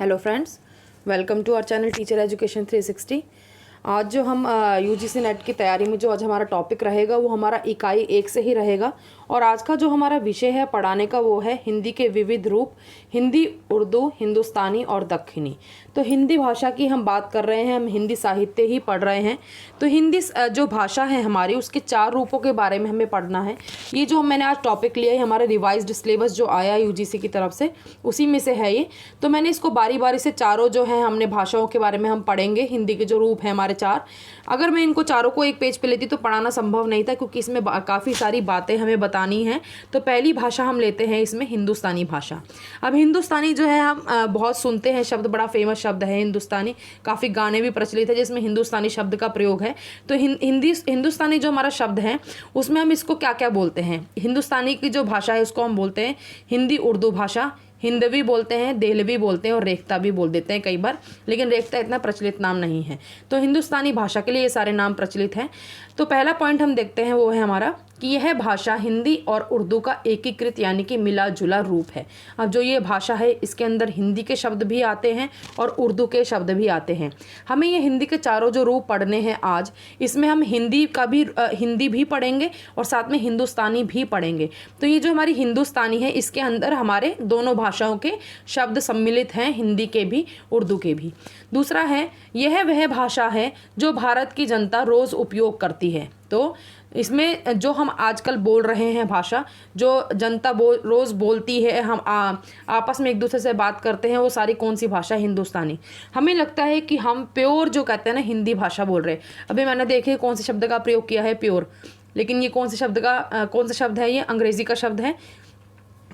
Hello friends, welcome to our channel teacher education 360। आज जो हम यूजीसी नेट की तैयारी में जो आज हमारा टॉपिक रहेगा वो हमारा इकाई 1 से ही रहेगा। और आज का जो हमारा विषय है पढ़ाने का वो है हिंदी के विविध रूप, हिंदी, उर्दू, हिंदुस्तानी और दक्षिणी। तो हिंदी भाषा की हम बात कर रहे हैं, हम हिंदी साहित्य ही पढ़ रहे हैं। तो हिंदी जो भाषा है हमारी, उसके 4 रूपों के बारे में हमें पढ़ना है। ये जो मैंने आज टॉपिक लिया है, हमारा रिवाइज्ड सिलेबस जो आया यूजीसी की तरफ से, उसी में से है ये। तो मैंने इसको बारी बारी से चारों जो है हमने भाषाओं के बारे में हम पढ़ेंगे। हिंदी के जो रूप हैं हमारे 4, अगर मैं इनको चारों को एक पेज पे लेती तो पढ़ाना संभव नहीं था, क्योंकि इसमें काफ़ी सारी बातें हमें बतानी हैं। तो पहली भाषा हम लेते हैं इसमें हिंदुस्तानी भाषा। अब हिंदुस्तानी जो है हम बहुत सुनते हैं शब्द, बड़ा फेमस शब्द है हिंदुस्तानी, काफ़ी गाने भी प्रचलित है जिसमें हिंदुस्तानी शब्द का प्रयोग है। तो हिंदुस्तानी जो हमारा शब्द है उसमें हम इसको क्या क्या बोलते हैं। हिंदुस्तानी की जो भाषा है उसको हम बोलते हैं हिंदी उर्दू भाषा, हिंदवी बोलते हैं, देहलवी बोलते हैं और रेख्ता भी बोल देते हैं कई बार, लेकिन रेख्ता इतना प्रचलित नाम नहीं है। तो हिंदुस्तानी भाषा के लिए ये सारे नाम प्रचलित हैं। तो पहला पॉइंट हम देखते हैं वो है हमारा कि यह भाषा हिंदी और उर्दू का एकीकृत यानी कि मिला जुला रूप है। अब जो ये भाषा है इसके अंदर हिंदी के शब्द भी आते हैं और उर्दू के शब्द भी आते हैं। हमें ये हिंदी के चारों जो रूप पढ़ने हैं आज, इसमें हम हिंदी भी पढ़ेंगे और साथ में हिंदुस्तानी भी पढ़ेंगे। तो ये जो हमारी हिंदुस्तानी है इसके अंदर हमारे दोनों भाषाओं के शब्द सम्मिलित हैं, हिंदी के भी उर्दू के भी। दूसरा है, यह वह भाषा है जो भारत की जनता रोज़ उपयोग करती है। तो इसमें जो हम आजकल बोल रहे हैं भाषा, जो जनता रोज़ बोलती है, हम आपस में एक दूसरे से बात करते हैं, वो सारी कौन सी भाषा? हिंदुस्तानी। हमें लगता है कि हम प्योर जो कहते हैं ना हिंदी भाषा बोल रहे हैं। अभी मैंने देखे कौन से शब्द का प्रयोग किया है, प्योर, लेकिन ये कौन सा शब्द है? ये अंग्रेज़ी का शब्द है।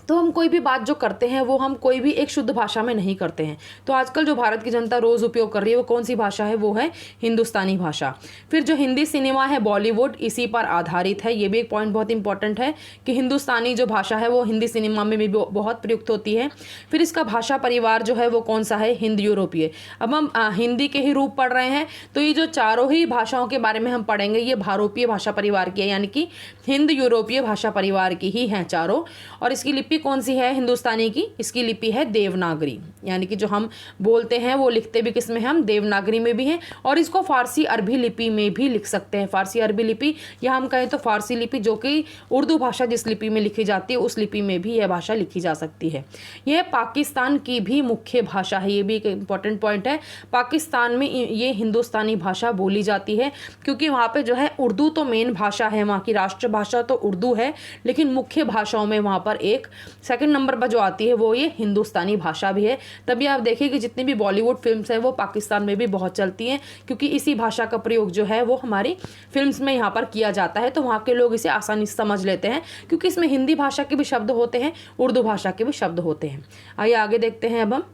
तो हम कोई भी बात जो करते हैं वो हम कोई भी एक शुद्ध भाषा में नहीं करते हैं। तो आजकल जो भारत की जनता रोज़ उपयोग कर रही है वो कौन सी भाषा है? वो है हिंदुस्तानी भाषा। फिर जो हिंदी सिनेमा है, बॉलीवुड, इसी पर आधारित है। ये भी एक पॉइंट बहुत इंपॉर्टेंट है कि हिंदुस्तानी जो भाषा है वो हिंदी सिनेमा में भी बहुत प्रयुक्त होती है। फिर इसका भाषा परिवार जो है वो कौन सा है? हिंद यूरोपीय। अब हम हिंदी के ही रूप पढ़ रहे हैं, तो ये जो चारों ही भाषाओं के बारे में हम पढ़ेंगे ये भारोपीय भाषा परिवार की है, यानी कि हिंद यूरोपीय भाषा परिवार की ही हैं चारों। और इसकी लिपि कौन सी है हिंदुस्तानी की? इसकी लिपि है देवनागरी, यानी कि जो हम बोलते हैं वो लिखते भी किस में? हम देवनागरी में भी हैं। और इसको फारसी अरबी लिपि में भी लिख सकते हैं। फारसी अरबी लिपि, या हम कहें तो फारसी लिपि, जो कि उर्दू भाषा जिस लिपि में लिखी जाती है उस लिपि में भी यह भाषा लिखी जा सकती है। यह पाकिस्तान की भी मुख्य भाषा है। ये भी एक इंपॉर्टेंट पॉइंट है। पाकिस्तान में ये हिंदुस्तानी भाषा बोली जाती है, क्योंकि वहाँ पे जो है उर्दू तो मेन भाषा है, वहाँ की राष्ट्रभाषा तो उर्दू है, लेकिन मुख्य भाषाओं में वहाँ पर एक सेकंड नंबर पर जो आती है वो ये हिंदुस्तानी भाषा भी है। तभी आप देखिए कि जितनी भी बॉलीवुड फिल्म्स हैं वो पाकिस्तान में भी बहुत चलती हैं, क्योंकि इसी भाषा का प्रयोग जो है वो हमारी फिल्म्स में यहाँ पर किया जाता है। तो वहाँ के लोग इसे आसानी से समझ लेते हैं, क्योंकि इसमें हिंदी भाषा के भी शब्द होते हैं, उर्दू भाषा के भी शब्द होते हैं। आइए आगे देखते हैं। अब हम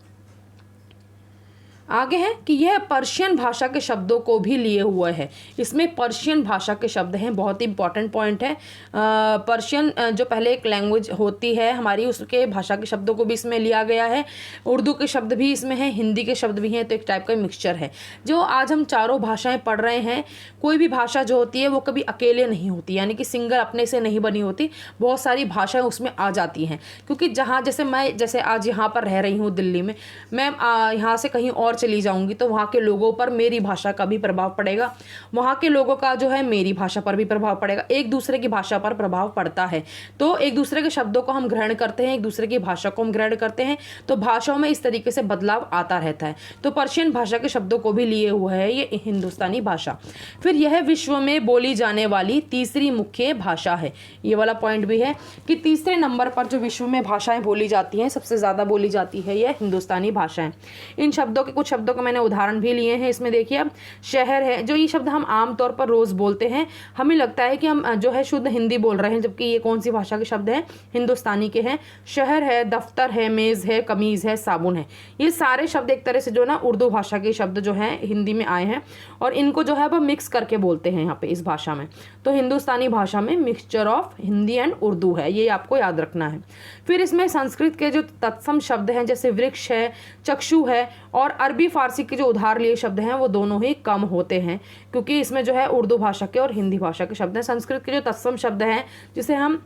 आगे है कि यह पर्शियन भाषा के शब्दों को भी लिए हुए है। इसमें पर्शियन भाषा के शब्द हैं, बहुत ही इंपॉर्टेंट पॉइंट है। पर्शियन जो पहले एक लैंग्वेज होती है हमारी, उसके भाषा के शब्दों को भी इसमें लिया गया है। उर्दू के शब्द भी इसमें हैं, हिंदी के शब्द भी हैं। तो एक टाइप का मिक्सचर है। जो आज हम चारों भाषाएं पढ़ रहे हैं, कोई भी भाषा जो होती है वो कभी अकेले नहीं होती, यानी कि सिंगल अपने से नहीं बनी होती। बहुत सारी भाषाएं उसमें आ जाती हैं, क्योंकि जैसे आज यहाँ पर रह रही हूँ दिल्ली में, मैं यहाँ से कहीं और चली जाऊंगी तो वहाँ के लोगों पर मेरी भाषा का भी प्रभाव पड़ेगा, वहाँ के लोगों का जो है मेरी भाषा पर भी प्रभाव पड़ेगा, एक दूसरे की भाषा पर प्रभाव पड़ता है। तो एक दूसरे के शब्दों को हम ग्रहण करते हैं, एक दूसरे की भाषा को हम ग्रहण करते हैं, तो भाषाओं में इस तरीके से बदलाव आता रहता है। तो पर्शियन भाषा के शब्दों को भी लिए हुआ है ये हिंदुस्तानी भाषा। फिर यह विश्व में बोली जाने वाली तीसरी मुख्य भाषा है। ये वाला पॉइंट भी है कि तीसरे नंबर पर जो विश्व में भाषाएं बोली जाती हैं, सबसे ज़्यादा बोली जाती है यह हिंदुस्तानी भाषाएं। इन शब्दों के कुछ शब्दों को मैंने उदाहरण भी लिए हैं। इसमें देखिए, अब शहर है, जो ये शब्द हम आमतौर पर रोज़ बोलते हैं, हमें लगता है कि हम जो है शुद्ध हिंदी बोल रहे हैं, जबकि ये कौन सी भाषा के शब्द हैं? हिंदुस्तानी के हैं। शहर है, दफ्तर है, मेज़ है, कमीज़ है, साबुन है, ये सारे शब्द एक तरह से जो ना उर्दू भाषा के शब्द जो हैं हिंदी में आए हैं, और इनको जो है वो मिक्स करके बोलते हैं यहाँ पे इस भाषा में। तो हिंदुस्तानी भाषा में mixture of Hindi and Urdu है, ये आपको याद रखना है। फिर इसमें संस्कृत के जो तत्सम शब्द हैं, जैसे वृक्ष है, चक्षु है, और अरबी फारसी के जो उधार लिए शब्द हैं वो दोनों ही कम होते हैं, क्योंकि इसमें जो है उर्दू भाषा के और हिंदी भाषा के शब्द हैं। संस्कृत के जो तत्सम शब्द हैं, जिसे हम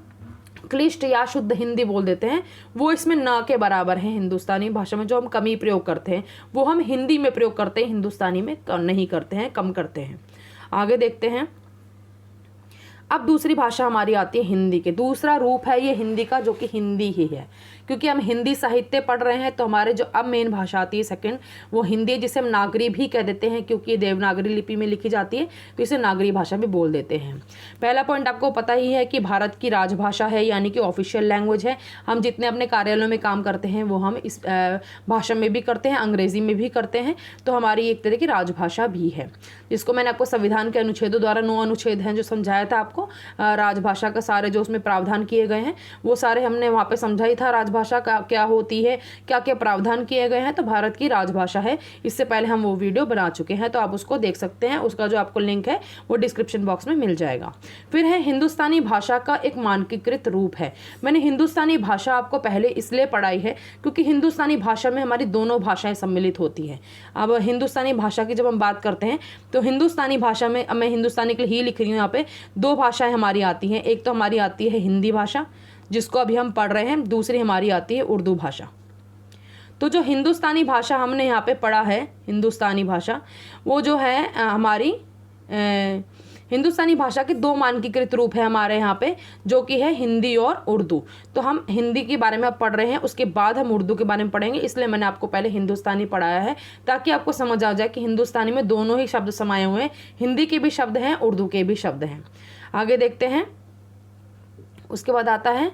क्लिष्ट या शुद्ध हिंदी बोल देते हैं, वो इसमें न के बराबर है। हिंदुस्तानी भाषा में जो हम कमी प्रयोग करते हैं वो हम हिंदी में प्रयोग करते हैं, हिंदुस्तानी में नहीं करते हैं, कम करते हैं। आगे देखते हैं। अब दूसरी भाषा हमारी आती है हिंदी के। दूसरा रूप है ये हिंदी का, जो कि हिंदी ही है, क्योंकि हम हिंदी साहित्य पढ़ रहे हैं। तो हमारे जो अब मेन भाषा आती है सेकंड, वो हिंदी है, जिसे हम नागरी भी कह देते हैं, क्योंकि ये देवनागरी लिपि में लिखी जाती है, तो इसे नागरी भाषा भी बोल देते हैं। पहला पॉइंट आपको पता ही है कि भारत की राजभाषा है, यानी कि ऑफिशियल लैंग्वेज है। हम जितने अपने कार्यालयों में काम करते हैं वो हम इस भाषा में भी करते हैं, अंग्रेजी में भी करते हैं, तो हमारी एक तरह की राजभाषा भी है, जिसको मैंने आपको संविधान के अनुच्छेदों द्वारा 9 अनुच्छेद हैं जो समझाया था आपको। राजभाषा का सारे जो उसमें प्रावधान किए गए हैं वो सारे हमने वहाँ पे समझाई था। राजभाषा का क्या होती है, क्या क्या प्रावधान किए गए हैं, तो भारत की राजभाषा है। इससे पहले हम वो वीडियो बना चुके हैं, तो आप उसको देख सकते हैं। उसका जो आपको लिंक है वो डिस्क्रिप्शन बॉक्स में मिल जाएगा। फिर है हिंदुस्तानी भाषा का एक मानकीकृत रूप है। मैंने हिंदुस्तानी भाषा आपको पहले इसलिए पढ़ाई है क्योंकि हिंदुस्तानी भाषा में हमारी दोनों भाषाएं सम्मिलित होती हैं। अब हिंदुस्तानी भाषा की जब हम बात करते हैं तो हिंदुस्तानी भाषा में, अब मैं हिंदुस्तानी के लिए ही लिख रही हूँ यहाँ पे, 2 भाषाएं हमारी आती हैं। एक तो हमारी आती है हिंदी भाषा, जिसको अभी हम पढ़ रहे हैं, दूसरी हमारी आती है उर्दू भाषा। तो जो हिंदुस्तानी भाषा हमने यहाँ पे पढ़ा है, हिंदुस्तानी भाषा, वो जो है हमारी हिंदुस्तानी भाषा के 2 मानकीकृत रूप है हमारे यहाँ पे, जो कि है हिंदी और उर्दू। तो हम हिंदी के बारे में अब पढ़ रहे हैं, उसके बाद हम उर्दू के बारे में पढ़ेंगे, इसलिए मैंने आपको पहले हिंदुस्तानी पढ़ाया है, ताकि आपको समझ आ जाए कि हिंदुस्तानी में दोनों ही शब्द समाये हुए हैं, हिंदी के भी शब्द हैं, उर्दू के भी शब्द हैं। आगे देखते हैं। उसके बाद आता है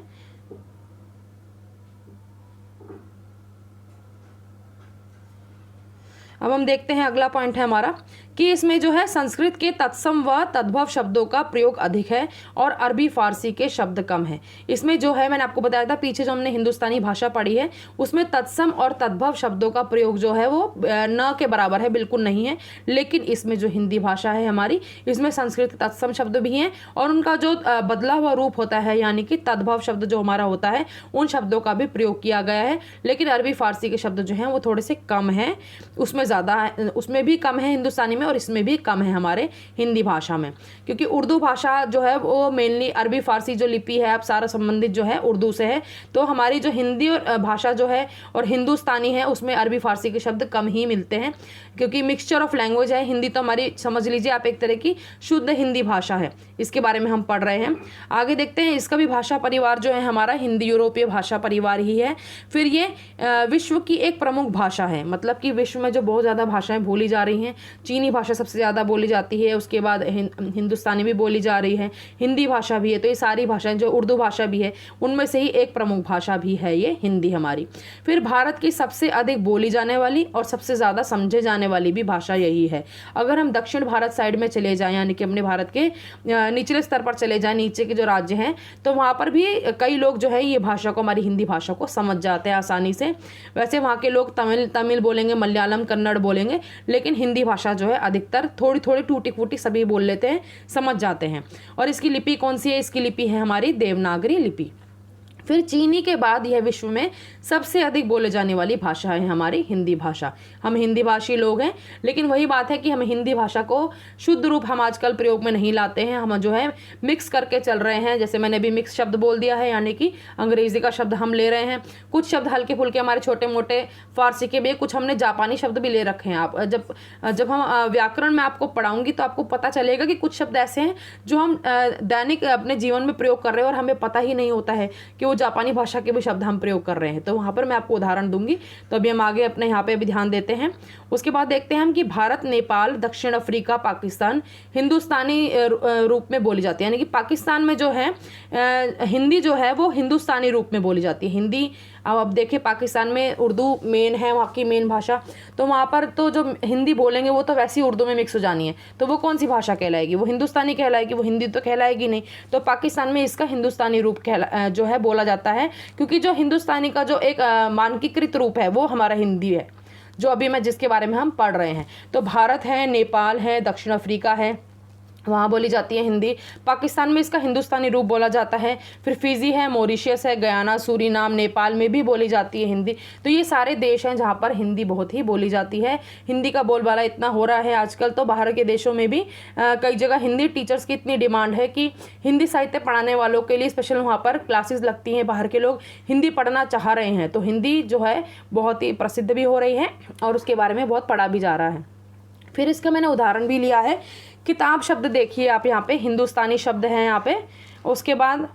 अब हम देखते हैं, अगला पॉइंट है हमारा कि इसमें जो है संस्कृत के तत्सम व तद्भव शब्दों का प्रयोग अधिक है और अरबी फारसी के शब्द कम है। इसमें जो है, मैंने आपको बताया था पीछे जो हमने हिंदुस्तानी भाषा पढ़ी है उसमें तत्सम और तद्भव शब्दों का प्रयोग जो है वो न के बराबर है, बिल्कुल नहीं है। लेकिन इसमें जो हिंदी भाषा है हमारी, इसमें संस्कृत तत्सम शब्द भी हैं और उनका जो बदला हुआ रूप होता है, यानी कि तद्भव शब्द जो हमारा होता है, उन शब्दों का भी प्रयोग किया गया है। लेकिन अरबी फारसी के शब्द जो हैं वो थोड़े से कम हैं, उसमें ज़्यादा, उसमें भी कम है हिंदुस्तानी में और इसमें भी कम है हमारे हिंदी भाषा में, क्योंकि उर्दू भाषा जो है वो मेनली अरबी फारसी जो लिपि है, अब सारा संबंधित जो है उर्दू से है। तो हमारी जो हिंदी भाषा जो है और हिंदुस्तानी है उसमें अरबी फारसी के शब्द कम ही मिलते हैं, क्योंकि मिक्सचर ऑफ लैंग्वेज है। हिंदी तो हमारी समझ लीजिए आप एक तरह की शुद्ध हिंदी भाषा है, इसके बारे में हम पढ़ रहे हैं। आगे देखते हैं, इसका भी भाषा परिवार जो है हमारा हिंदी यूरोपीय भाषा परिवार ही है। फिर ये विश्व की एक प्रमुख भाषा है, मतलब कि विश्व में जो बहुत ज़्यादा भाषाएं बोली जा रही हैं, चीनी भाषा सबसे ज़्यादा बोली जाती है, उसके बाद हिंदुस्तानी भी बोली जा रही है, हिंदी भाषा भी है। तो ये सारी भाषाएं, जो उर्दू भाषा भी है, उनमें से ही एक प्रमुख भाषा भी है ये हिंदी हमारी। फिर भारत की सबसे अधिक बोली जाने वाली और सबसे ज़्यादा समझे जाने वाली भी भाषा यही है। अगर हम दक्षिण भारत साइड में चले जाएं, यानी कि अपने भारत के निचले स्तर पर चले जाएं, नीचे के जो राज्य हैं, तो वहाँ पर भी कई लोग जो है ये भाषा को, हमारी हिंदी भाषा को समझ जाते हैं आसानी से। वैसे वहाँ के लोग तमिल बोलेंगे, मलयालम, कन्नड़ बोलेंगे, लेकिन हिंदी भाषा जो है अधिकतर थोड़ी थोड़ी टूटी फूटी सभी बोल लेते हैं, समझ जाते हैं। और इसकी लिपि कौन सी है? इसकी लिपि है हमारी देवनागरी लिपि। फिर चीनी के बाद यह विश्व में सबसे अधिक बोले जाने वाली भाषा है हमारी हिंदी भाषा। हम हिंदी भाषी लोग हैं, लेकिन वही बात है कि हम हिंदी भाषा को शुद्ध रूप हम आजकल प्रयोग में नहीं लाते हैं, हम जो है मिक्स करके चल रहे हैं। जैसे मैंने अभी मिक्स शब्द बोल दिया है, यानी कि अंग्रेजी का शब्द हम ले रहे हैं, कुछ शब्द हल्के फुल्के हमारे छोटे मोटे फारसी के भी, कुछ हमने जापानी शब्द भी ले रखे हैं। आप जब हम व्याकरण में आपको पढ़ाऊंगी तो आपको पता चलेगा कि कुछ शब्द ऐसे हैं जो हम दैनिक अपने जीवन में प्रयोग कर रहे हैं और हमें पता ही नहीं होता है कि जापानी भाषा के भी शब्द हम प्रयोग कर रहे हैं। तो वहाँ पर मैं आपको उदाहरण दूंगी। तो अभी हम आगे अपने यहाँ पे भी ध्यान देते हैं। उसके बाद देखते हैं हम कि भारत, नेपाल, दक्षिण अफ्रीका, पाकिस्तान हिंदुस्तानी रूप में बोली जाती है, यानी कि पाकिस्तान में जो है हिंदी जो है वो हिंदुस्तानी रूप में बोली जाती है। हिंदी अब देखिए, पाकिस्तान में उर्दू मेन है, वहाँ की मेन भाषा, तो वहाँ पर तो जो हिंदी बोलेंगे वो तो वैसी उर्दू में मिक्स हो जानी है, तो वो कौन सी भाषा कहलाएगी? वो हिंदुस्तानी कहलाएगी, वो हिंदी तो कहलाएगी नहीं। तो पाकिस्तान में इसका हिंदुस्तानी रूप जो है बोला जाता है, क्योंकि जो हिंदुस्तानी का जो एक मानकीकृत रूप है वो हमारा हिंदी है, जो अभी मैं जिसके बारे में हम पढ़ रहे हैं। तो भारत है, नेपाल है, दक्षिण अफ्रीका है, वहाँ बोली जाती है हिंदी। पाकिस्तान में इसका हिंदुस्तानी रूप बोला जाता है। फिर फिजी है, मॉरिशस है, गयाना, सूरीनाम, नेपाल में भी बोली जाती है हिंदी। तो ये सारे देश हैं जहाँ पर हिंदी बहुत ही बोली जाती है। हिंदी का बोलबाला इतना हो रहा है आजकल, तो बाहर के देशों में भी कई जगह हिंदी टीचर्स की इतनी डिमांड है कि हिंदी साहित्य पढ़ाने वालों के लिए स्पेशल वहाँ पर क्लासेस लगती हैं। बाहर के लोग हिंदी पढ़ना चाह रहे हैं, तो हिंदी जो है बहुत ही प्रसिद्ध भी हो रही है और उसके बारे में बहुत पढ़ा भी जा रहा है। फिर इसका मैंने उदाहरण भी लिया है। किताब शब्द देखिए आप, यहाँ पे हिंदुस्तानी शब्द हैं यहाँ पे। उसके बाद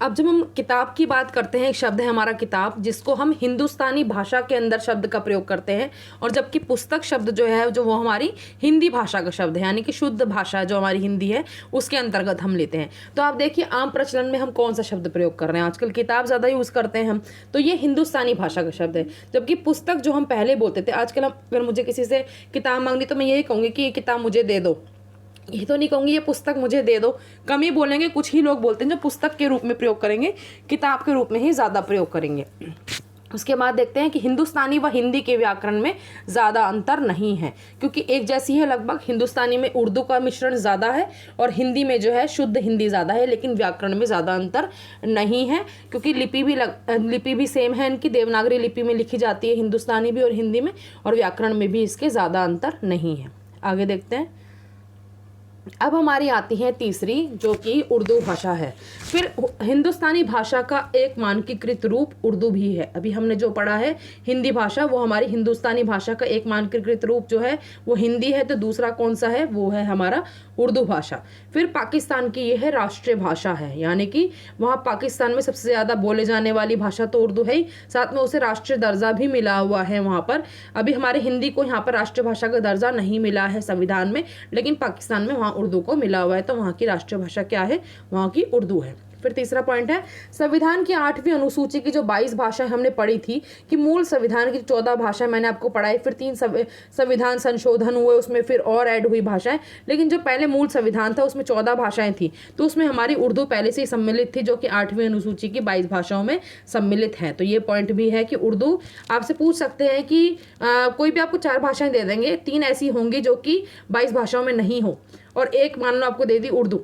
अब जब हम किताब की बात करते हैं, एक शब्द है हमारा किताब, जिसको हम हिंदुस्तानी भाषा के अंदर शब्द का प्रयोग करते हैं, और जबकि पुस्तक शब्द जो है वो हमारी हिंदी भाषा का शब्द है, यानी कि शुद्ध भाषा जो हमारी हिंदी है उसके अंतर्गत हम लेते हैं। तो आप देखिए आम प्रचलन में हम कौन सा शब्द प्रयोग कर रहे हैं, आजकल किताब ज़्यादा यूज़ करते हैं हम, तो ये हिंदुस्तानी भाषा का शब्द है। जबकि पुस्तक जो हम पहले बोलते थे, आजकल हम अगर मुझे किसी से किताब मांगनी तो मैं यही कहूँगी कि ये किताब मुझे दे दो, ये तो नहीं कहूँगी ये पुस्तक मुझे दे दो। कम ही बोलेंगे, कुछ ही लोग बोलते हैं जो पुस्तक के रूप में प्रयोग करेंगे, किताब के रूप में ही ज़्यादा प्रयोग करेंगे। उसके बाद देखते हैं कि हिंदुस्तानी व हिंदी के व्याकरण में ज़्यादा अंतर नहीं है, क्योंकि एक जैसी है लगभग। हिंदुस्तानी में उर्दू का मिश्रण ज़्यादा है और हिंदी में जो है शुद्ध हिंदी ज़्यादा है, लेकिन व्याकरण में ज़्यादा अंतर नहीं है, क्योंकि लिपि भी सेम है इनकी, देवनागरी लिपि में लिखी जाती है हिंदुस्तानी भी और हिंदी में, और व्याकरण में भी इसके ज़्यादा अंतर नहीं है। आगे देखते हैं। अब हमारी आती है तीसरी, जो कि उर्दू भाषा है। फिर हिंदुस्तानी भाषा का एक मानकीकृत रूप उर्दू भी है। अभी हमने जो पढ़ा है हिंदी भाषा, वो हमारी हिंदुस्तानी भाषा का एक मानकीकृत रूप जो है वो हिंदी है। तो दूसरा कौन सा है, वो है हमारा उर्दू भाषा। फिर पाकिस्तान की यह है राष्ट्रीय भाषा है, यानी कि वहाँ पाकिस्तान में सबसे ज़्यादा बोले जाने वाली भाषा तो उर्दू है ही, साथ में उसे राष्ट्रीय दर्जा भी मिला हुआ है वहाँ पर। अभी हमारे हिंदी को यहाँ पर राष्ट्रीय भाषा का दर्जा नहीं मिला है संविधान में, लेकिन पाकिस्तान में वहाँ उर्दू को मिला हुआ है। तो वहाँ की राष्ट्रीय भाषा क्या है, वहाँ की उर्दू है। फिर तीसरा पॉइंट है, संविधान की 8वीं अनुसूची की जो 22 भाषाएं हमने पढ़ी थी कि मूल संविधान की 14 भाषाएं मैंने आपको पढ़ाई, फिर 3 संविधान संशोधन हुए, उसमें फिर और ऐड हुई भाषाएं, लेकिन जो पहले मूल संविधान था उसमें 14 भाषाएं थी। तो उसमें हमारी उर्दू पहले से ही सम्मिलित थी, जो कि 8वीं अनुसूची की 22 भाषाओं में सम्मिलित है। तो ये पॉइंट भी है कि उर्दू, आपसे पूछ सकते हैं कि कोई भी आपको 4 भाषाएं दे देंगे, 3 ऐसी होंगी जो कि 22 भाषाओं में नहीं हो, और एक मान लो आपको दे दी उर्दू,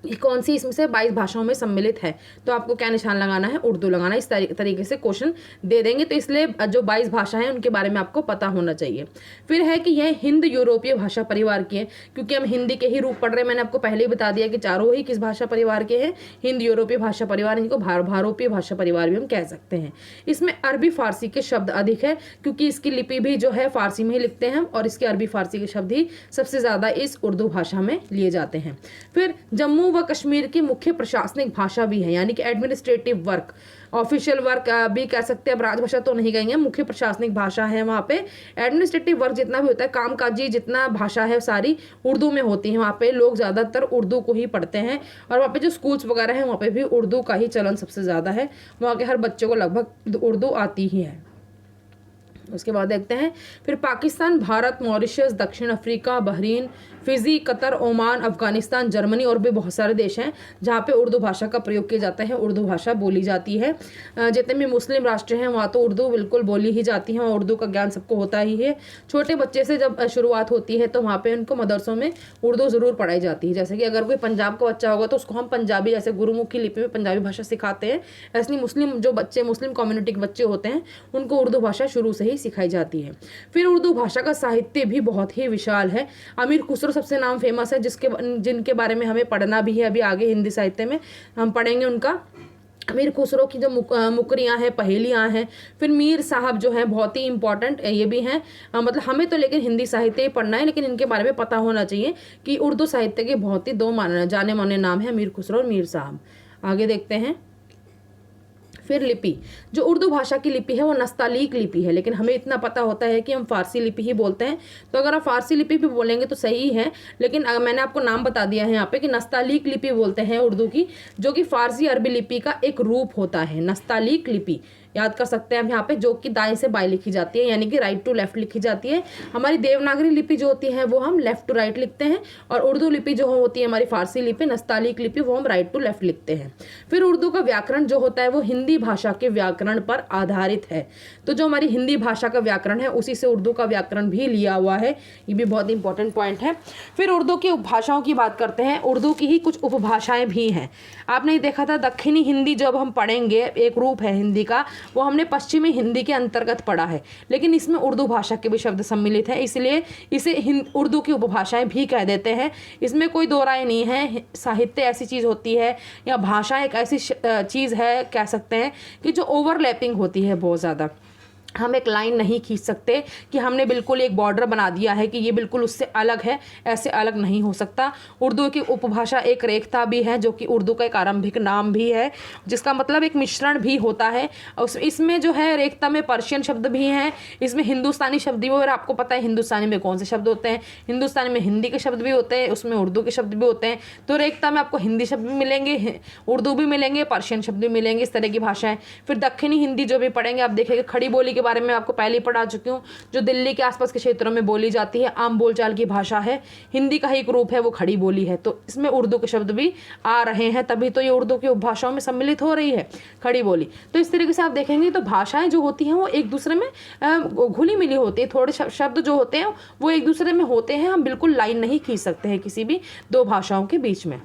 ये कौन सी इसमें से 22 भाषाओं में सम्मिलित है, तो आपको क्या निशान लगाना है, उर्दू लगाना। इस तरीके से क्वेश्चन दे देंगे, तो इसलिए जो 22 भाषा हैं उनके बारे में आपको पता होना चाहिए। फिर है कि यह हिंद यूरोपीय भाषा परिवार की है, क्योंकि हम हिंदी के ही रूप पढ़ रहे हैं। मैंने आपको पहले ही बता दिया कि चारों ही किस भाषा परिवार के हैं, हिंद यूरोपीय भाषा परिवार, इनको भारोपीय भाषा परिवार भी हम कह सकते हैं। इसमें अरबी फारसी के शब्द अधिक है, क्योंकि इसकी लिपि भी जो है फारसी में ही लिखते हैं, और इसके अरबी फारसी के शब्द ही सबसे ज़्यादा इस उर्दू भाषा में लिए जाते हैं। फिर जम्मू व कश्मीर की मुख्य प्रशासनिक भाषा भी है, यानी कि एडमिनिस्ट्रेटिव वर्क, ऑफिशियल वर्क भी कह सकते हैं, अब राजभाषा तो नहीं कहेंगे, मुख्य प्रशासनिक भाषा है। वहाँ पे एडमिनिस्ट्रेटिव वर्क जितना भी होता है, कामकाजी जितना भाषा है सारी उर्दू में होती है। वहाँ पे लोग ज़्यादातर उर्दू को ही पढ़ते हैं, और वहाँ पे जो स्कूल्स वगैरह हैं वहाँ पे भी उर्दू का ही चलन सबसे ज़्यादा है। वहाँ के हर बच्चे को लगभग उर्दू आती ही है। उसके बाद देखते हैं, फिर पाकिस्तान, भारत, मॉरिशस, दक्षिण Africa, Bahrain, Fiji, Qatar, Oman, Afghanistan, Germany और भी बहुत सारे देश हैं जहाँ पे उर्दू भाषा का प्रयोग किया जाता है, उर्दू भाषा बोली जाती है। जितने भी मुस्लिम राष्ट्र हैं वहाँ तो उर्दू बिल्कुल बोली ही जाती है, उर्दू का ज्ञान सबको होता ही है। छोटे बच्चे से जब शुरुआत होती है तो वहाँ पे उनको मदरसों में उर्दू ज़रूर पढ़ाई जाती है। जैसे कि अगर कोई पंजाब का बच्चा होगा तो उसको हम पंजाबी, जैसे गुरुमुखी लिपि में पंजाबी भाषा सिखाते हैं, ऐसे मुस्लिम जो बच्चे, मुस्लिम कम्युनिटी के बच्चे होते हैं, उनको उर्दू भाषा शुरू से ही सिखाई जाती है। फिर उर्दू भाषा का साहित्य भी बहुत ही विशाल है। अमीर खुसरो सबसे नाम फेमस है, जिनके बारे में हमें पढ़ना भी है, अभी आगे हिंदी साहित्य में हम पढ़ेंगे उनका। अमीर खुसरो की जो मुकरियाँ हैं, पहेलियाँ हैं। फिर मीर साहब जो हैं बहुत ही इंपॉर्टेंट ये भी हैं, मतलब हमें तो लेकिन हिंदी साहित्य ही पढ़ना है, लेकिन इनके बारे में पता होना चाहिए कि उर्दू साहित्य के बहुत ही 2 जाने माने नाम हैं, मीर खुसरो और मीर साहब। आगे देखते हैं। फिर लिपि, जो उर्दू भाषा की लिपि है वो नस्तालीक लिपि है, लेकिन हमें इतना पता होता है कि हम फारसी लिपि ही बोलते हैं। तो अगर आप फारसी लिपि भी बोलेंगे तो सही है, लेकिन अगर मैंने आपको नाम बता दिया है यहाँ पे कि नस्तालीक लिपि बोलते हैं उर्दू की, जो कि फारसी अरबी लिपि का एक रूप होता है। नस्तालीक लिपि याद कर सकते हैं हम यहाँ पे, जो कि दाएं से बाएं लिखी जाती है, यानी कि राइट टू लेफ्ट लिखी जाती है। हमारी देवनागरी लिपि जो होती है वो हम लेफ्ट टू राइट लिखते हैं, और उर्दू लिपि जो होती है हमारी फारसी लिपि, नस्तालीक लिपि, वो हम राइट टू लेफ्ट लिखते हैं। फिर उर्दू का व्याकरण जो होता है वो हिंदी भाषा के व्याकरण पर आधारित है। तो जो हमारी हिंदी भाषा का व्याकरण है उसी से उर्दू का व्याकरण भी लिया हुआ है, ये भी बहुत इंपॉर्टेंट पॉइंट है। फिर उर्दू की उपभाषाओं की बात करते हैं। उर्दू की ही कुछ उपभाषाएं भी हैं। आपने देखा था दक्षिणी हिंदी जब हम पढ़ेंगे, एक रूप है हिंदी का, वो हमने पश्चिमी हिंदी के अंतर्गत पढ़ा है, लेकिन इसमें उर्दू भाषा के भी शब्द सम्मिलित हैं, इसलिए इसे उर्दू की उपभाषाएं भी कह देते हैं। इसमें कोई दो राय नहीं है। साहित्य ऐसी चीज़ होती है, या भाषा एक ऐसी चीज़ है, कह सकते हैं कि जो ओवरलैपिंग होती है बहुत ज़्यादा। हम एक लाइन नहीं खींच सकते कि हमने बिल्कुल एक बॉर्डर बना दिया है कि ये बिल्कुल उससे अलग है, ऐसे अलग नहीं हो सकता। उर्दू की उपभाषा एक रेखता भी है, जो कि उर्दू का एक आरंभिक नाम भी है, जिसका मतलब एक मिश्रण भी होता है। इसमें जो है रेखता में पर्शियन शब्द भी हैं, इसमें हिंदुस्तानी शब्द भी, और आपको पता है हिंदुस्तानी में कौन से शब्द होते हैं, हिंदुस्तानी में हिंदी के शब्द भी होते हैं, उसमें उर्दू के शब्द भी होते हैं। तो रेखता में आपको हिंदी शब्द भी मिलेंगे, उर्दू भी मिलेंगे, पर्शियन शब्द भी मिलेंगे, इस तरह की भाषाएं। फिर दक्षिणी हिंदी जो भी पढ़ेंगे आप देखेंगे, खड़ी बोली के बारे में आपको पहले ही पढ़ा चुकी हूँ, जो दिल्ली के आसपास के क्षेत्रों में बोली जाती है, आम बोलचाल की भाषा है। हिंदी का ही एक रूप है वो खड़ी बोली है, तो इसमें उर्दू के शब्द भी आ रहे हैं, तभी तो ये उर्दू की उपभाषाओं में सम्मिलित हो रही है खड़ी बोली। तो इस तरीके से आप देखेंगे तो भाषाएं जो होती हैं वो एक दूसरे में घुली मिली होती है। थोड़े शब्द जो होते हैं वो एक दूसरे में होते हैं, हम बिल्कुल लाइन नहीं खींच सकते हैं किसी भी दो भाषाओं के बीच में।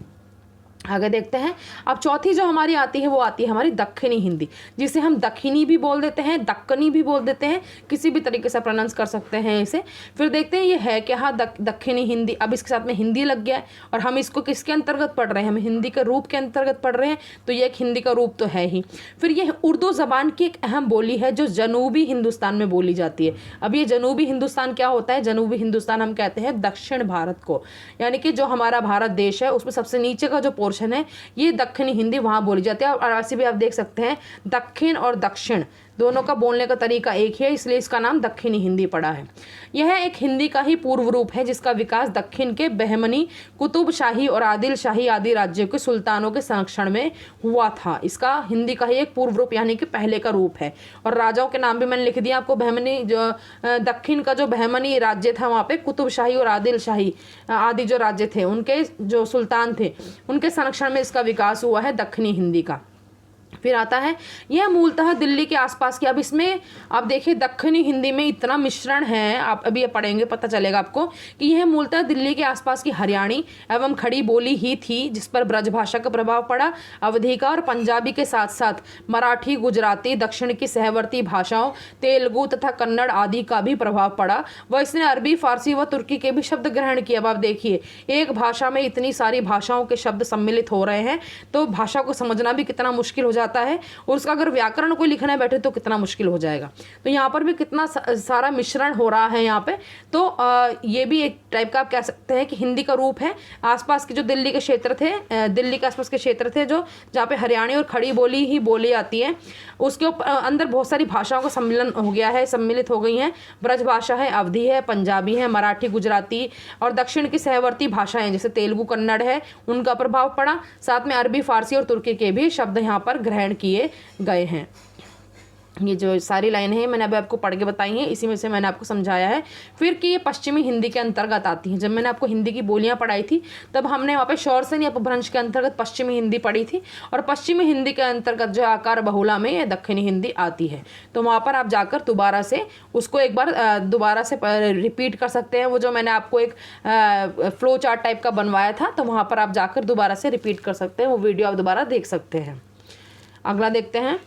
आगे देखते हैं। अब चौथी जो हमारी आती है वो आती है हमारी दक्षिणी हिंदी, जिसे हम दक्षिणी भी बोल देते हैं, दक्कनी भी बोल देते हैं, किसी भी तरीके से प्रोनाउंस कर सकते हैं इसे। फिर देखते हैं ये है क्या, हाँ दक्षिणी हिंदी। अब इसके साथ में हिंदी लग गया है, और हम इसको किसके अंतर्गत पढ़ रहे हैं, हम हिंदी के रूप के अंतर्गत पढ़ रहे हैं, तो ये एक हिंदी का रूप तो है ही। फिर ये उर्दू ज़बान की एक अहम बोली है जो जनूबी हिंदुस्तान में बोली जाती है। अब ये जनूबी हिंदुस्तान क्या होता है, जनूबी हिंदुस्तान हम कहते हैं दक्षिण भारत को, यानी कि जो हमारा भारत देश है उसमें सबसे नीचे का जो पोर्शन है ये दक्षिणी हिंदी वहां बोली जाती है। और ऐसे भी आप देख सकते हैं दक्षिण और दक्षिण दोनों का बोलने का तरीका एक ही है, इसलिए इसका नाम दक्षिणी हिंदी पड़ा है। यह एक हिंदी का ही पूर्व रूप है जिसका विकास दक्षिण के बहमनी, कुतुब शाही और आदिल शाही आदि राज्यों के सुल्तानों के संरक्षण में हुआ था। इसका हिंदी का ही एक पूर्व रूप यानी कि पहले का रूप है। और राजाओं के नाम भी मैंने लिख दिया आपको। बहमनी जो दक्षिण का जो बहमनी राज्य था वहाँ पे कुतुब शाही और आदिल शाही आदि जो राज्य थे उनके जो सुल्तान थे उनके संरक्षण में इसका विकास हुआ है दक्षिणी हिंदी का। फिर आता है यह मूलतः दिल्ली के आसपास की। अब इसमें आप देखिए दक्षिणी हिंदी में इतना मिश्रण है, आप अभी ये पढ़ेंगे पता चलेगा आपको कि यह मूलतः दिल्ली के आसपास की हरियाणी एवं खड़ी बोली ही थी जिस पर ब्रज भाषा का प्रभाव पड़ा। अवधी का और पंजाबी के साथ साथ मराठी, गुजराती, दक्षिण की सहवर्ती भाषाओं तेलुगु तथा कन्नड़ आदि का भी प्रभाव पड़ा। वह इसने अरबी, फारसी व तुर्की के भी शब्द ग्रहण किए। अब आप देखिए एक भाषा में इतनी सारी भाषाओं के शब्द सम्मिलित हो रहे हैं तो भाषा को समझना भी कितना मुश्किल हो जाता है, और उसका अगर व्याकरण कोई लिखना बैठे तो कितना मुश्किल हो जाएगा। तो यहाँ पर भी कितना सारा मिश्रण हो रहा है यहाँ पे। तो ये भी एक टाइप का आप कह सकते हैं कि हिंदी का रूप है। आसपास के जो दिल्ली के क्षेत्र थे, दिल्ली के आसपास के क्षेत्र थे जो जहाँ पे हरियाणी और खड़ी बोली ही बोली जाती है, उसके अंदर बहुत सारी भाषाओं का सम्मिलन हो गया है, सम्मिलित हो गई हैं। ब्रज भाषा है, अवधी है, पंजाबी है, मराठी, गुजराती और दक्षिण की सहवर्ती भाषाएं जैसे तेलुगु, कन्नड़ है, उनका प्रभाव पड़ा। साथ में अरबी, फारसी और तुर्की के भी शब्द यहाँ पर ग्रहण किए गए हैं। ये जो सारी लाइनें हैं मैंने अभी आपको पढ़ के बताई हैं, इसी में से मैंने आपको समझाया है। फिर कि ये पश्चिमी हिंदी के अंतर्गत आती हैं। जब मैंने आपको हिंदी की बोलियां पढ़ाई थी तब हमने वहाँ पे शौरसेन या अपभ्रंश के अंतर्गत पश्चिमी हिंदी पढ़ी थी, और पश्चिमी हिंदी के अंतर्गत जो आकार बहुला में ये दक्षिणी हिंदी आती है। तो वहाँ पर आप जाकर दोबारा से उसको एक बार दोबारा से रिपीट कर सकते हैं। वो जो मैंने आपको एक फ्लो चार्ट टाइप का बनवाया था तो वहाँ पर आप जाकर दोबारा से रिपीट कर सकते हैं, वो वीडियो आप दोबारा देख सकते हैं। अगला देखते हैं।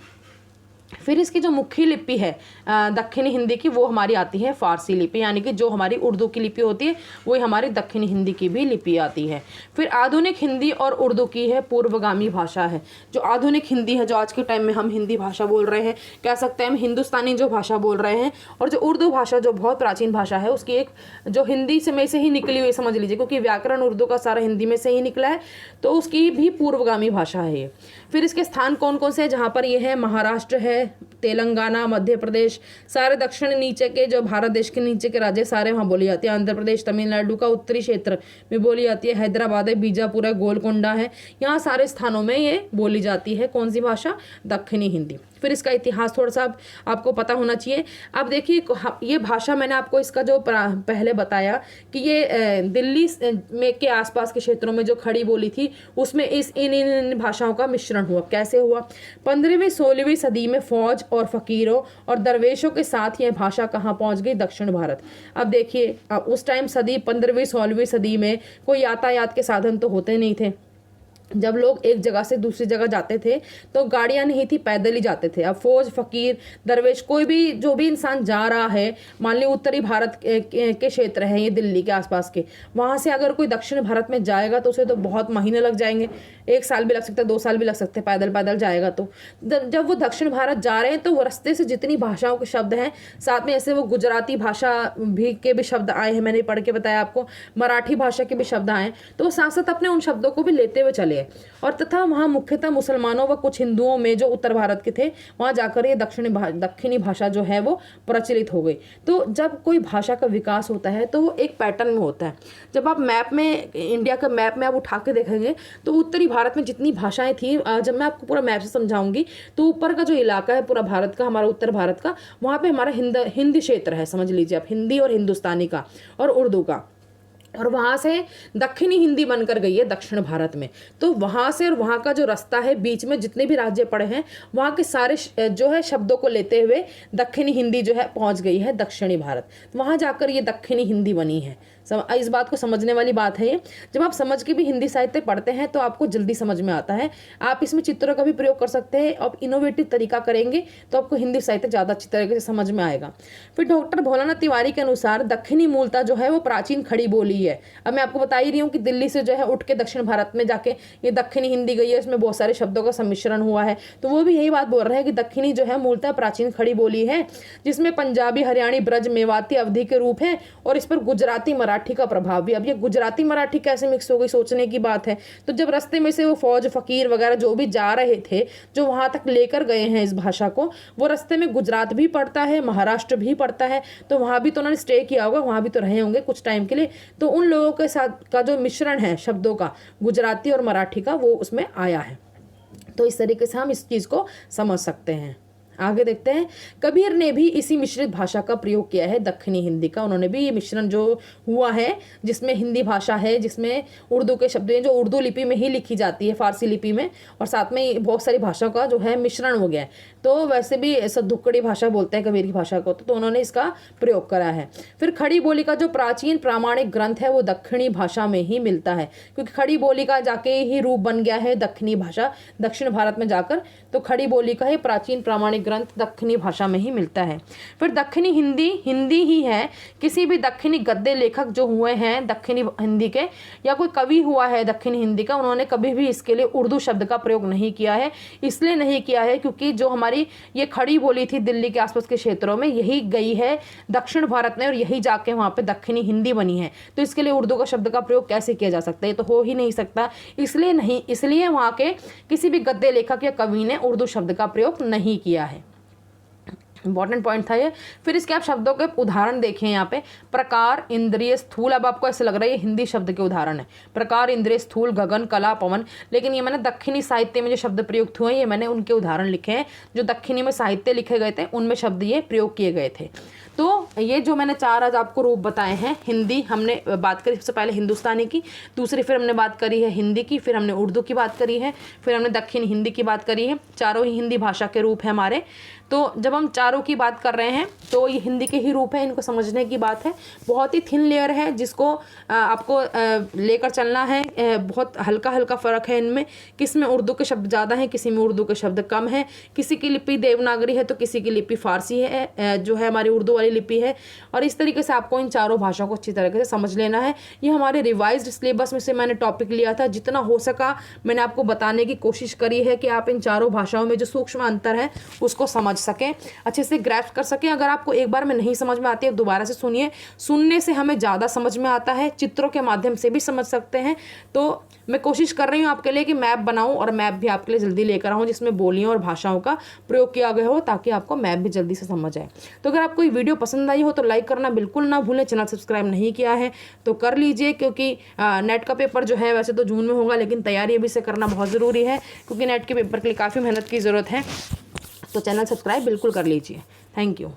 फिर इसकी जो मुख्य लिपि है दक्षिणी हिंदी की वो हमारी आती है फारसी लिपि, यानी कि जो हमारी उर्दू की लिपि होती है वही हमारी दक्षिणी हिंदी की भी लिपि आती है। फिर आधुनिक हिंदी और उर्दू की है पूर्वगामी भाषा है। जो आधुनिक हिंदी है, जो आज के टाइम में हम हिंदी भाषा बोल रहे हैं, कह सकते हैं हम हिंदुस्तानी जो भाषा बोल रहे हैं, और जो उर्दू भाषा जो बहुत प्राचीन भाषा है उसकी एक जो हिंदी से में से ही निकली हुई समझ लीजिए, क्योंकि व्याकरण उर्दू का सारा हिंदी में से ही निकला है, तो उसकी भी पूर्वगामी भाषा है ये। फिर इसके स्थान कौन कौन से हैं, जहाँ पर ये है महाराष्ट्र है, तेलंगाना, मध्य प्रदेश, सारे दक्षिण नीचे के जो भारत देश के नीचे के राज्य सारे वहाँ बोली जाती है। आंध्र प्रदेश, तमिलनाडु का उत्तरी क्षेत्र में बोली जाती है, हैदराबाद है, बीजापुर है, गोलकोंडा है, यहाँ सारे स्थानों में ये बोली जाती है कौन सी भाषा, दक्षिणी हिंदी। फिर इसका इतिहास थोड़ा सा आपको पता होना चाहिए। अब देखिए ये भाषा मैंने आपको इसका जो पहले बताया कि ये दिल्ली में के आसपास के क्षेत्रों में जो खड़ी बोली थी उसमें इन भाषाओं का मिश्रण हुआ। कैसे हुआ? 15वीं 16वीं सदी में फौज और फकीरों और दरवेशों के साथ यह भाषा कहाँ पहुँच गई? दक्षिण भारत। अब देखिए उस टाइम सदी 15वीं 16वीं सदी में कोई यातायात के साधन तो होते नहीं थे। जब लोग एक जगह से दूसरी जगह जाते थे तो गाड़ियां नहीं थी, पैदल ही जाते थे। अब फौज, फकीर, दरवेश, कोई भी जो भी इंसान जा रहा है, मान ली उत्तरी भारत के क्षेत्र है ये दिल्ली के आसपास के, वहाँ से अगर कोई दक्षिण भारत में जाएगा तो उसे तो बहुत महीने लग जाएंगे, 1 साल भी लग सकता है, 2 साल भी लग सकते हैं पैदल पैदल जाएगा। तो जब वो दक्षिण भारत जा रहे हैं तो वो रास्ते से जितनी भाषाओं के शब्द हैं, साथ में ऐसे वो गुजराती भाषा के भी शब्द आए हैं, मैंने पढ़ के बताया आपको, मराठी भाषा के भी शब्द आए, तो वो साथ साथ अपने उन शब्दों को भी लेते हुए चले। और तथा वहाँ मुख्यतः मुसलमानों व कुछ हिंदुओं में जो उत्तर भारत के थे वहाँ जाकर ये दक्षिणी भाषा जो है वो प्रचलित हो गई। तो जब कोई भाषा का विकास होता है तो वो एक पैटर्न में होता है। जब आप मैप में, इंडिया का मैप में आप उठा के देखेंगे तो उत्तरी भारत में जितनी भाषाएं थी, जब मैं आपको पूरा मैप से समझाऊंगी तो ऊपर का जो इलाका है पूरा भारत का, हमारा उत्तर भारत का, वहाँ पे हमारा हिंदी क्षेत्र है, समझ लीजिए आप, हिंदी और हिंदुस्तानी का और उर्दू का, और वहाँ से दक्षिणी हिंदी बनकर गई है दक्षिण भारत में। तो वहाँ से और वहाँ का जो रास्ता है, बीच में जितने भी राज्य पड़े हैं वहाँ के सारे जो है शब्दों को लेते हुए दक्षिणी हिंदी जो है पहुँच गई है दक्षिणी भारत। वहाँ जाकर ये दक्षिणी हिंदी बनी है। इस बात को समझने वाली बात है ये। जब आप समझ के भी हिंदी साहित्य पढ़ते हैं तो आपको जल्दी समझ में आता है। आप इसमें चित्रों का भी प्रयोग कर सकते हैं। आप इनोवेटिव तरीका करेंगे तो आपको हिंदी साहित्य ज़्यादा अच्छी तरीके से समझ में आएगा। फिर डॉक्टर भोलानाथ तिवारी के अनुसार दक्षिणी मूलता जो है वो प्राचीन खड़ी बोली है। अब मैं आपको बता ही रही हूँ कि दिल्ली से जो है उठ के दक्षिण भारत में जाके ये दक्षिणी हिंदी गई है, इसमें बहुत सारे शब्दों का सम्मिश्रण हुआ है। तो वो भी यही बात बोल रहे हैं कि दक्षिणी जो है मूलतः प्राचीन खड़ी बोली है, जिसमें पंजाबी, हरियाणी, ब्रज, मेवाती, अवधी के रूप है और इस पर गुजराती, मराठी का प्रभाव भी। अब ये गुजराती मराठी कैसे मिक्स हो गई, सोचने की बात है। तो जब रास्ते में से वो फौज, फकीर वगैरह जो भी जा रहे थे, जो वहां तक लेकर गए हैं इस भाषा को, वो रास्ते में गुजरात भी पड़ता है, महाराष्ट्र भी पड़ता है, तो वहां भी तो उन्होंने स्टे किया होगा, वहां भी तो रहे होंगे कुछ टाइम के लिए। तो उन लोगों के साथ का जो मिश्रण है शब्दों का, गुजराती और मराठी का, वो उसमें आया है। तो इस तरीके से हम इस चीज को समझ सकते हैं। आगे देखते हैं। कबीर ने भी इसी मिश्रित भाषा का प्रयोग किया है, दक्षिणी हिंदी का। उन्होंने भी ये मिश्रण जो हुआ है, जिसमें हिंदी भाषा है, जिसमें उर्दू के शब्द हैं जो उर्दू लिपि में ही लिखी जाती है, फारसी लिपि में, और साथ में बहुत सारी भाषाओं का जो है मिश्रण हो गया है। तो वैसे भी सदुक्कड़ी भाषा बोलते हैं कबीर की भाषा को, तो उन्होंने इसका प्रयोग करा है। फिर खड़ी बोली का जो प्राचीन प्रामाणिक ग्रंथ है वो दक्षिणी भाषा में ही मिलता है, क्योंकि खड़ी बोली का जाके ही रूप बन गया है दक्षिणी भाषा, दक्षिण भारत में जाकर। तो खड़ी बोली का ही प्राचीन प्रामाणिक ग्रंथ दक्षिणी भाषा में ही मिलता है। फिर दक्षिणी हिंदी हिंदी ही है। किसी भी दक्षिणी गद्य लेखक जो हुए हैं दक्षिणी हिंदी के, या कोई कवि हुआ है दक्षिणी हिंदी का, उन्होंने कभी भी इसके लिए उर्दू शब्द का प्रयोग नहीं किया है। इसलिए नहीं किया है क्योंकि जो हमारी ये खड़ी बोली थी दिल्ली के आसपास के क्षेत्रों में, यही गई है दक्षिण भारत में और यही जाके वहाँ पे दक्षिणी हिंदी बनी है। तो इसके लिए उर्दू का शब्द का प्रयोग कैसे किया जा सकता है? ये तो हो ही नहीं सकता। इसलिए वहाँ के किसी भी गद्य लेखक या कवि ने उर्दू शब्द का प्रयोग नहीं किया है। इंपॉर्टेंट पॉइंट था ये। फिर इसके आप शब्दों के उदाहरण देखें यहाँ पे। प्रकार, इंद्रिय, स्थूल। अब आपको ऐसे लग रहा है ये हिंदी शब्द के उदाहरण है, प्रकार, इंद्रिय, स्थूल, गगन, कला, पवन। लेकिन ये मैंने दक्षिणी साहित्य में जो शब्द प्रयुक्त हुए हैं, ये मैंने उनके उदाहरण लिखे हैं। जो दक्षिणी में साहित्य लिखे गए थे उनमें शब्द ये प्रयोग किए गए थे। तो ये जो मैंने 4 आज आपको रूप बताए हैं, हिंदी हमने बात करी सबसे पहले हिंदुस्तानी की, दूसरी फिर हमने बात करी है हिंदी की, फिर हमने उर्दू की बात करी है, फिर हमने दक्षिणी हिंदी की बात करी है। चारों ही हिंदी भाषा के रूप हैं हमारे। तो जब हम चारों की बात कर रहे हैं तो ये हिंदी के ही रूप है, इनको समझने की बात है। बहुत ही थिन लेयर है जिसको आपको लेकर चलना है। बहुत हल्का हल्का फ़र्क है इनमें, किस में उर्दू के शब्द ज़्यादा हैं, किसी में उर्दू के शब्द कम है। किसी की लिपि देवनागरी है तो किसी की लिपि फारसी है, जो है हमारी उर्दू वाली लिपि है। और इस तरीके से आपको इन चारों भाषाओं को अच्छी तरीके से समझ लेना है। ये हमारे रिवाइज्ड सिलेबस में से मैंने टॉपिक लिया था। जितना हो सका मैंने आपको बताने की कोशिश करी है कि आप इन चारों भाषाओं में जो सूक्ष्म अंतर है उसको समझ सकें, अच्छे से ग्रैस्प कर सकें। अगर आपको एक बार में नहीं समझ में आती है दोबारा से सुनिए, सुनने से हमें ज़्यादा समझ में आता है, चित्रों के माध्यम से भी समझ सकते हैं। तो मैं कोशिश कर रही हूँ आपके लिए कि मैप बनाऊँ और मैप भी आपके लिए जल्दी लेकर आऊँ जिसमें बोलियों और भाषाओं का प्रयोग किया गया हो, ताकि आपको मैप भी जल्दी से समझ आए। तो अगर आपको ये वीडियो पसंद आई हो तो लाइक करना बिल्कुल ना भूलें। चैनल सब्सक्राइब नहीं किया है तो कर लीजिए, क्योंकि नेट का पेपर जो है वैसे तो जून में होगा, लेकिन तैयारी अभी से करना बहुत ज़रूरी है, क्योंकि नेट के पेपर के लिए काफ़ी मेहनत की ज़रूरत है। तो चैनल सब्सक्राइब बिल्कुल कर लीजिए। Thank you.